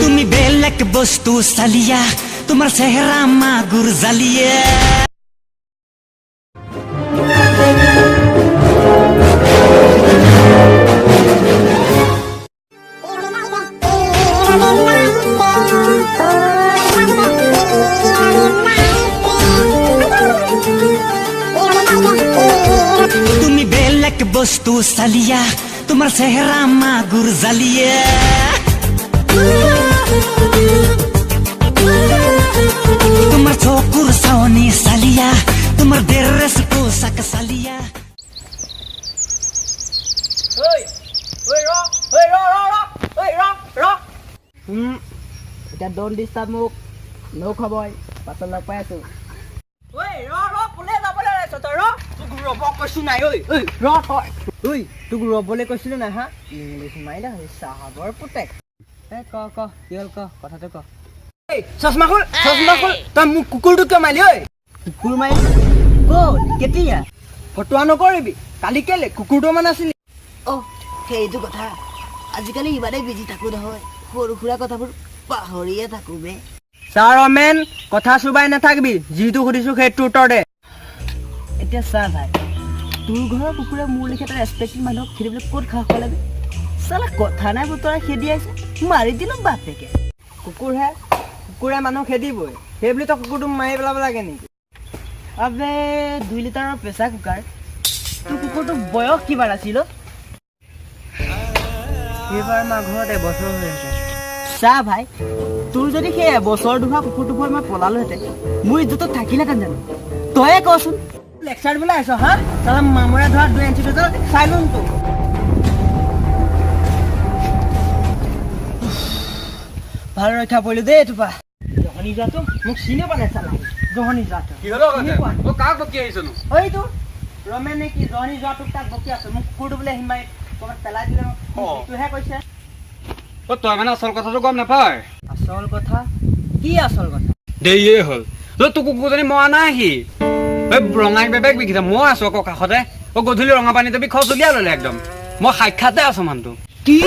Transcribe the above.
তুমি বেলেগ বস্তু চালিয়া তোমাৰ চেহেৰা মাগুৰ জালিয়া তুমি বেলেগ বস্তু চালিয়া তোমাৰ চেহেৰা মাগুৰ জালিয়া তোমাৰ চকুৰ চাৱনি চালিয়া তোমাৰ ড্ৰেছ পোছাক চালিয়া এতিয়া ডোন্ট ডিস্টাৰ্ব মোক নো খবৰ পাছত লগ পাই আছো তোক ৰবলৈ কৈছিলো নাই হা ইংলিছ মাৰিলে চাহাবৰ পুতেক ক কি হ'ল ক কথাটো ক চশমা খোল তই মোক কুকুৰটো কিয় মাৰিলি ঐ কুকুৰ মাৰিলি ক'ত কেতিয়া ফটোৱা নকৰিবি কালি কেলে কুকুৰটো মানে আছিলি সেইটো কথা আজিকালি ইমানেই বিজি থাকো নহয় সৰু সুৰা কথাবোৰ পাহৰিয়ে থাকো বে ছাৰ অমেন কথা চুবাই নাথাকিবি যিটো সুধিছো সেইটো উত্তৰ দে এতিয়া চা ভাই তোৰ ঘৰৰ কুকুৰে মোৰ লিখে এটা ৰেচপেক্টিং মানুহক খেদিবলৈ ক'ত খাহ খোৱালে চালা কথা নাই বতৰা খেদি আছে মাৰি দিলো বাপেকে কুকুৰে মানুহ খেদিবই সেই বুলি তই কুকুৰটো মাৰি পেলাব লাগে নেকি আবে 2 লিটাৰৰ প্ৰেছাৰ কুকাৰ তোৰ কুকুৰটো বয়স কিমান আছিল এইবাৰ মাঘৰত এবছৰ হৈ আছে চা ভাই তোৰ যদি সেই এবছৰ দুহা কুকুৰটো ভয় মই পলালোহেঁতেন মোৰ ইজ্জতত থাকিলেহেঁতেন জানো তয়ে কচোন লেকচাৰ বোলে আহিছ হা চালা মামৰে ধৰা 2 ইঞ্চি চাই লম তো ভাল ৰক্ষা পৰিলো দেই তোপা জহনি যোৱাটো মোক চিনি পোৱা নাই চালা জহনি যোৱাটো কি হলো তই কাক বকি আহিছনো এইটো ৰমে নে কি জহনি যোৱাটোক তাক বকি আছো মোক কুকুৰটো বোলে হিমাই ক'ৰবাত পেলাই দিলে সেইটোহে কৈছে তই মানে আচল কথাটো গম নাপায় আচল কথা কি আচল কথা দেৰিয়ে হ'ল তোৰ কুকুৰজনী মৰা নাই সি ৰঙাই বেবেক বিকিছে মই আছো আকৌ কাষতে গধূলি ৰঙা পানী তুমি খৰচ উলিয়াই ল'লে একদম মই সাক্ষাতে আছো মানুহটো কি